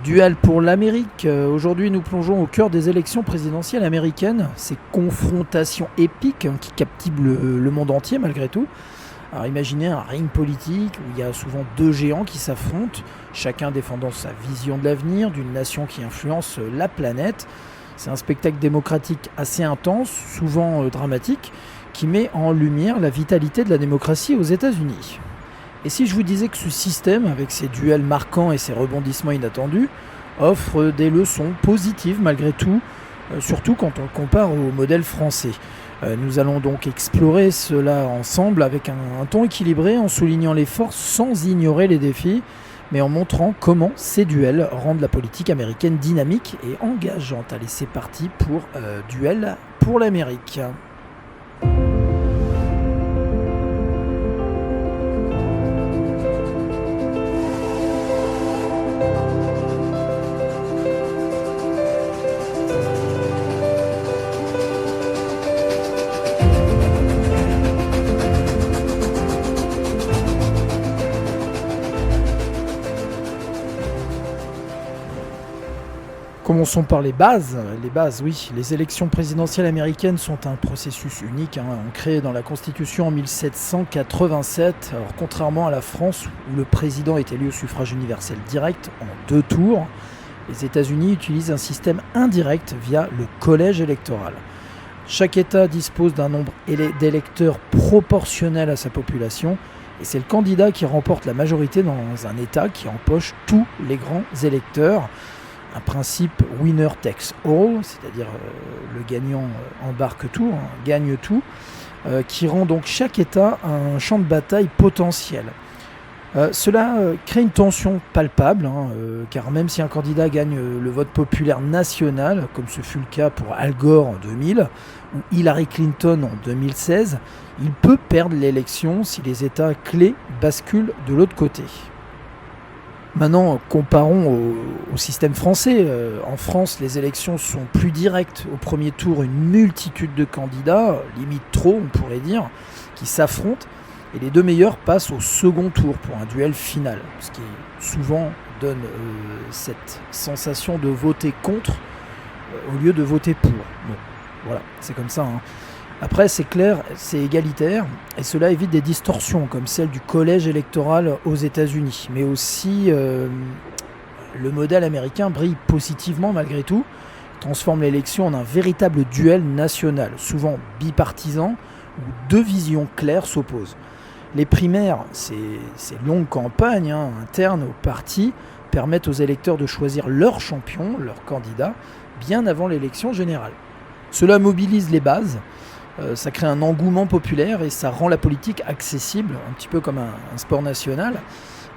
Duel pour l'Amérique. Aujourd'hui, nous plongeons au cœur des élections présidentielles américaines. Ces confrontations épiques qui captivent le monde entier malgré tout. Alors imaginez un ring politique où il y a souvent deux géants qui s'affrontent, chacun défendant sa vision de l'avenir d'une nation qui influence la planète. C'est un spectacle démocratique assez intense, souvent dramatique, qui met en lumière la vitalité de la démocratie aux États-Unis. Et si je vous disais que ce système, avec ses duels marquants et ses rebondissements inattendus, offre des leçons positives malgré tout, surtout quand on le compare au modèle français. Nous allons donc explorer cela ensemble avec un ton équilibré, en soulignant les forces sans ignorer les défis, mais en montrant comment ces duels rendent la politique américaine dynamique et engageante. Allez, c'est parti pour Duel pour l'Amérique. Commençons par les bases. Les bases, oui. Les élections présidentielles américaines sont un processus unique, ancré dans la Constitution en 1787. Alors, contrairement à la France, où le président est élu au suffrage universel direct en 2 tours, les États-Unis utilisent un système indirect via le collège électoral. Chaque État dispose d'un nombre d'électeurs proportionnel à sa population, et c'est le candidat qui remporte la majorité dans un État qui empoche tous les grands électeurs. Un principe winner takes all, c'est-à-dire le gagnant embarque tout, gagne tout, qui rend donc chaque État un champ de bataille potentiel. Cela crée une tension palpable, car même si un candidat gagne le vote populaire national, comme ce fut le cas pour Al Gore en 2000 ou Hillary Clinton en 2016, il peut perdre l'élection si les États clés basculent de l'autre côté. Maintenant, comparons au système français. En France, les élections sont plus directes. Au premier tour, une multitude de candidats, limite trop, on pourrait dire, qui s'affrontent. Et les deux meilleurs passent au second tour pour un duel final. Ce qui souvent donne cette sensation de voter contre au lieu de voter pour. Bon, voilà, c'est comme ça. Après, c'est clair, c'est égalitaire, et cela évite des distorsions comme celle du collège électoral aux États-Unis. Mais aussi, le modèle américain brille positivement malgré tout, transforme l'élection en un véritable duel national, souvent bipartisan, où deux visions claires s'opposent. Les primaires, ces longues campagnes internes aux partis, permettent aux électeurs de choisir leur champion, leur candidat, bien avant l'élection générale. Cela mobilise les bases. Ça crée un engouement populaire et ça rend la politique accessible, un petit peu comme un sport national.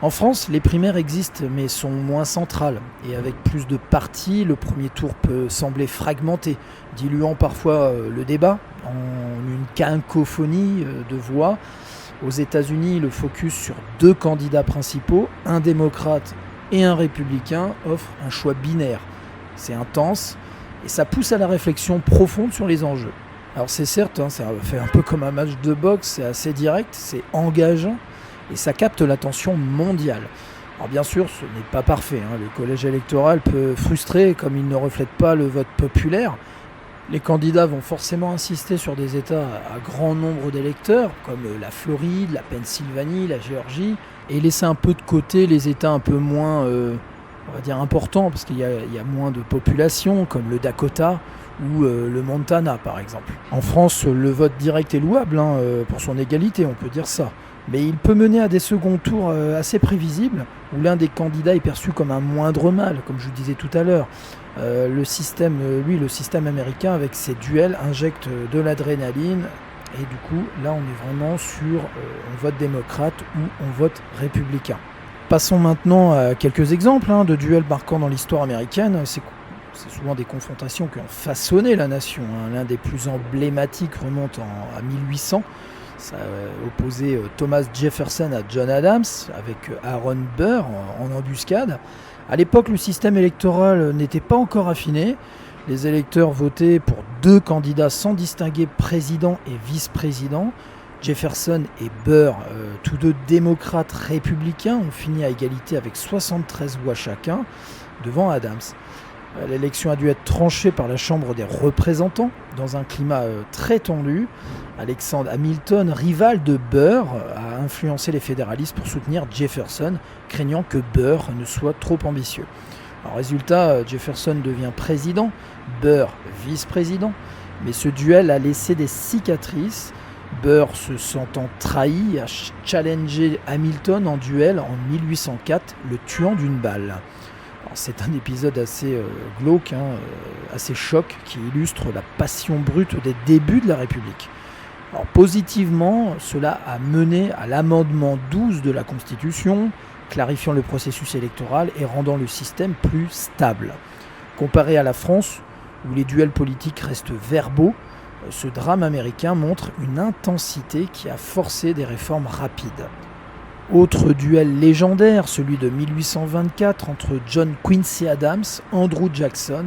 En France, les primaires existent mais sont moins centrales. Et avec plus de partis, le premier tour peut sembler fragmenté, diluant parfois le débat en une cacophonie de voix. Aux États-Unis, le focus sur 2 candidats principaux, un démocrate et un républicain, offre un choix binaire. C'est intense et ça pousse à la réflexion profonde sur les enjeux. Alors c'est certes, ça fait un peu comme un match de boxe, c'est assez direct, c'est engageant et ça capte l'attention mondiale. Alors bien sûr, ce n'est pas parfait, le collège électoral peut frustrer comme il ne reflète pas le vote populaire. Les candidats vont forcément insister sur des États à grand nombre d'électeurs, comme la Floride, la Pennsylvanie, la Géorgie, et laisser un peu de côté les États un peu moins, on va dire, importants, parce qu'il y a moins de population, comme le Dakota ou le Montana par exemple. En France, le vote direct est louable pour son égalité, on peut dire ça. Mais il peut mener à des seconds tours assez prévisibles, où l'un des candidats est perçu comme un moindre mal, comme je vous disais tout à l'heure. Le système américain, avec ses duels, injecte de l'adrénaline, et du coup, là on est vraiment sur on vote démocrate ou on vote républicain. Passons maintenant à quelques exemples de duels marquants dans l'histoire américaine. C'est souvent des confrontations qui ont façonné la nation. L'un des plus emblématiques remonte à 1800. Ça opposait Thomas Jefferson à John Adams, avec Aaron Burr en embuscade. À l'époque, le système électoral n'était pas encore affiné. Les électeurs votaient pour 2 candidats sans distinguer président et vice-président. Jefferson et Burr, tous deux démocrates républicains, ont fini à égalité avec 73 voix chacun devant Adams. L'élection a dû être tranchée par la Chambre des représentants dans un climat très tendu. Alexander Hamilton, rival de Burr, a influencé les fédéralistes pour soutenir Jefferson, craignant que Burr ne soit trop ambitieux. Alors, résultat, Jefferson devient président, Burr vice-président, mais ce duel a laissé des cicatrices. Burr, se sentant trahi, a challengé Hamilton en duel en 1804, le tuant d'une balle. C'est un épisode assez glauque, assez choc, qui illustre la passion brute des débuts de la République. Alors, positivement, cela a mené à l'amendement 12 de la Constitution, clarifiant le processus électoral et rendant le système plus stable. Comparé à la France, où les duels politiques restent verbaux, ce drame américain montre une intensité qui a forcé des réformes rapides. Autre duel légendaire, celui de 1824 entre John Quincy Adams, Andrew Jackson,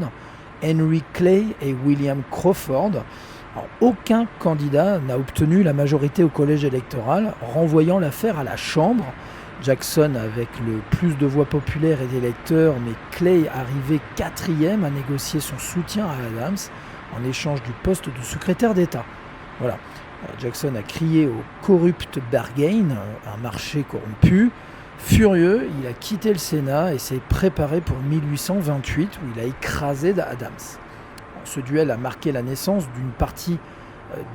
Henry Clay et William Crawford. Alors, aucun candidat n'a obtenu la majorité au collège électoral, renvoyant l'affaire à la Chambre. Jackson avec le plus de voix populaires et d'électeurs, mais Clay arrivé 4e à négocier son soutien à Adams en échange du poste de secrétaire d'État. Voilà. Jackson a crié au corrupt bargain, un marché corrompu. Furieux, il a quitté le Sénat et s'est préparé pour 1828 où il a écrasé Adams. Ce duel a marqué la naissance d'une partie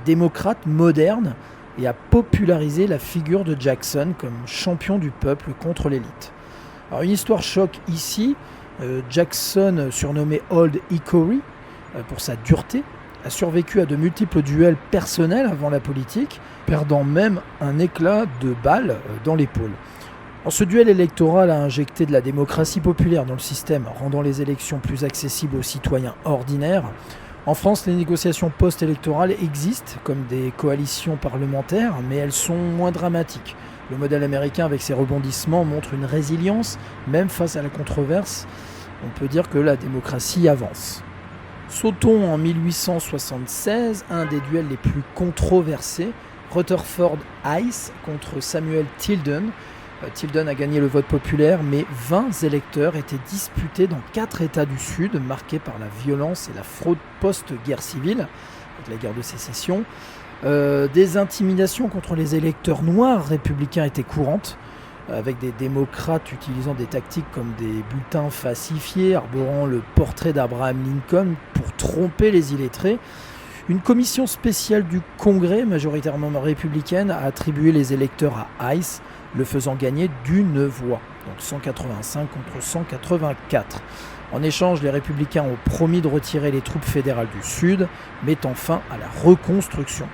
démocrate moderne et a popularisé la figure de Jackson comme champion du peuple contre l'élite. Alors, une histoire choc ici, Jackson, surnommé Old Hickory pour sa dureté, a survécu à de multiples duels personnels avant la politique, perdant même un éclat de balle dans l'épaule. Alors, ce duel électoral a injecté de la démocratie populaire dans le système, rendant les élections plus accessibles aux citoyens ordinaires. En France, les négociations post-électorales existent comme des coalitions parlementaires, mais elles sont moins dramatiques. Le modèle américain, avec ses rebondissements, montre une résilience, même face à la controverse. On peut dire que la démocratie avance. Sautons en 1876, un des duels les plus controversés, Rutherford Hayes contre Samuel Tilden. Tilden a gagné le vote populaire, mais 20 électeurs étaient disputés dans 4 États du Sud, marqués par la violence et la fraude post-guerre civile, avec la guerre de sécession. Des intimidations contre les électeurs noirs républicains étaient courantes, avec des démocrates utilisant des tactiques comme des bulletins falsifiés, arborant le portrait d'Abraham Lincoln pour tromper les illettrés. Une commission spéciale du Congrès, majoritairement républicaine, a attribué les électeurs à Hayes, le faisant gagner d'une voix, donc 185 contre 184. En échange, les républicains ont promis de retirer les troupes fédérales du Sud, mettant fin à la reconstruction.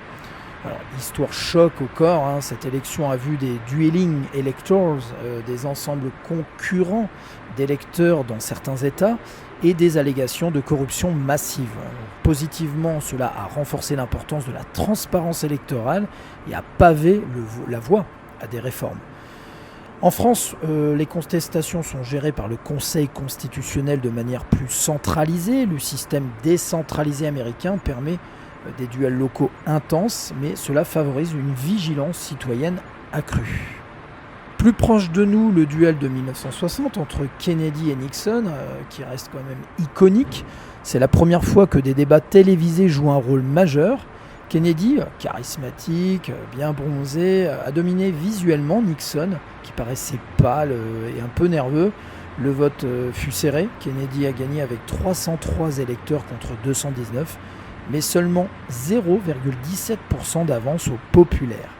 Alors, histoire choc au corps, cette élection a vu des dueling electors, des ensembles concurrents d'électeurs dans certains États, et des allégations de corruption massive. Positivement, cela a renforcé l'importance de la transparence électorale et a pavé la voie à des réformes. En France, les contestations sont gérées par le Conseil constitutionnel de manière plus centralisée. Le système décentralisé américain permet des duels locaux intenses, mais cela favorise une vigilance citoyenne accrue. Plus proche de nous, le duel de 1960 entre Kennedy et Nixon, qui reste quand même iconique. C'est la première fois que des débats télévisés jouent un rôle majeur. Kennedy, charismatique, bien bronzé, a dominé visuellement Nixon, qui paraissait pâle et un peu nerveux. Le vote fut serré. Kennedy a gagné avec 303 électeurs contre 219, mais seulement 0,17% d'avance aux populaires.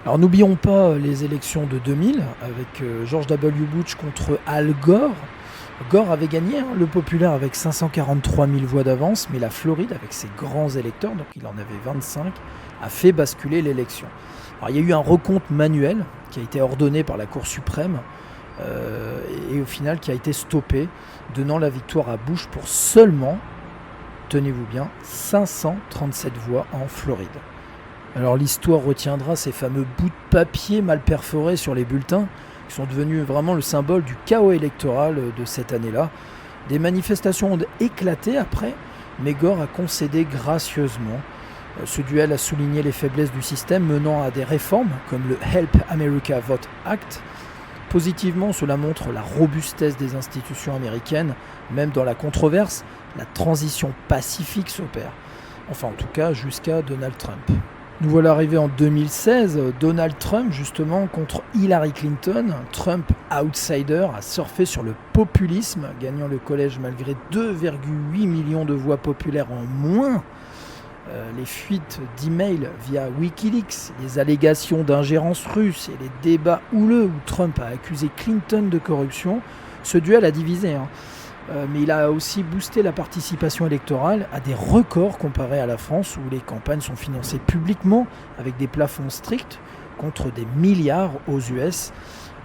Alors n'oublions pas les élections de 2000 avec George W. Bush contre Al Gore. Gore avait gagné le populaire avec 543 000 voix d'avance, mais la Floride, avec ses grands électeurs, donc il en avait 25, a fait basculer l'élection. Alors, il y a eu un recompte manuel qui a été ordonné par la Cour suprême et au final qui a été stoppé, donnant la victoire à Bush pour seulement, tenez-vous bien, 537 voix en Floride. Alors l'histoire retiendra ces fameux bouts de papier mal perforés sur les bulletins qui sont devenus vraiment le symbole du chaos électoral de cette année-là. Des manifestations ont éclaté après, mais Gore a concédé gracieusement. Ce duel a souligné les faiblesses du système menant à des réformes comme le Help America Vote Act. Positivement, cela montre la robustesse des institutions américaines, même dans la controverse, la transition pacifique s'opère. Enfin en tout cas jusqu'à Donald Trump. Nous voilà arrivés en 2016, Donald Trump justement contre Hillary Clinton. Trump, outsider, a surfé sur le populisme, gagnant le collège malgré 2,8 millions de voix populaires en moins. Les fuites d'emails via Wikileaks, les allégations d'ingérence russe et les débats houleux où Trump a accusé Clinton de corruption, ce duel a divisé. Mais il a aussi boosté la participation électorale à des records comparés à la France où les campagnes sont financées publiquement avec des plafonds stricts contre des milliards aux US.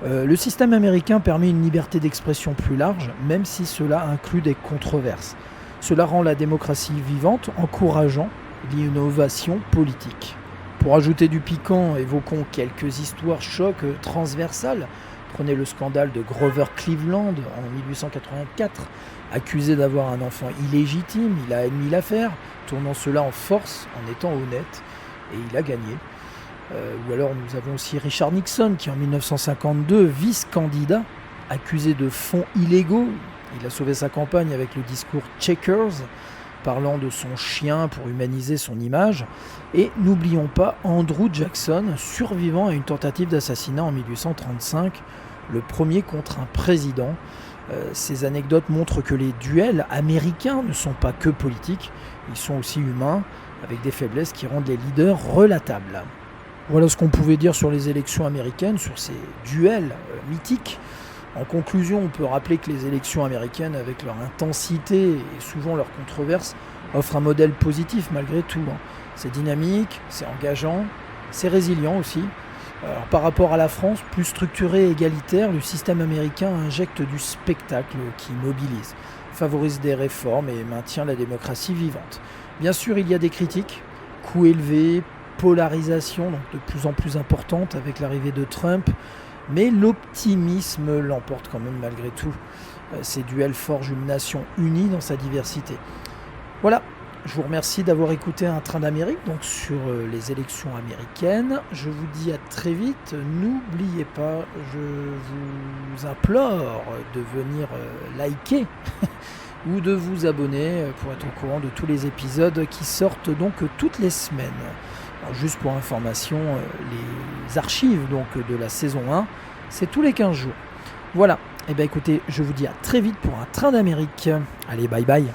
Le système américain permet une liberté d'expression plus large, même si cela inclut des controverses. Cela rend la démocratie vivante, encourageant l'innovation politique. Pour ajouter du piquant, évoquons quelques histoires chocs transversales. Prenez le scandale de Grover Cleveland en 1884. Accusé d'avoir un enfant illégitime, il a admis l'affaire, tournant cela en force en étant honnête, et il a gagné. Ou alors nous avons aussi Richard Nixon qui en 1952, vice-candidat, accusé de fonds illégaux. Il a sauvé sa campagne avec le discours Checkers, parlant de son chien pour humaniser son image. Et n'oublions pas Andrew Jackson, survivant à une tentative d'assassinat en 1835, le premier contre un président. Ces anecdotes montrent que les duels américains ne sont pas que politiques, ils sont aussi humains, avec des faiblesses qui rendent les leaders relatables. Voilà ce qu'on pouvait dire sur les élections américaines, sur ces duels mythiques. En conclusion, on peut rappeler que les élections américaines, avec leur intensité et souvent leurs controverses, offrent un modèle positif malgré tout. C'est dynamique, c'est engageant, c'est résilient aussi. Alors, par rapport à la France, plus structurée et égalitaire, le système américain injecte du spectacle qui mobilise, favorise des réformes et maintient la démocratie vivante. Bien sûr, il y a des critiques, coûts élevés, polarisation donc de plus en plus importante avec l'arrivée de Trump, mais l'optimisme l'emporte quand même malgré tout. Ces duels forgent une nation unie dans sa diversité. Voilà, je vous remercie d'avoir écouté Un train d'Amérique donc sur les élections américaines. Je vous dis à très vite. N'oubliez pas, je vous implore de venir liker ou de vous abonner pour être au courant de tous les épisodes qui sortent donc toutes les semaines. Alors, juste pour information, les archives donc de la saison 1, c'est tous les 15 jours. Voilà, et bien écoutez, je vous dis à très vite pour Un train d'Amérique. Allez, bye bye.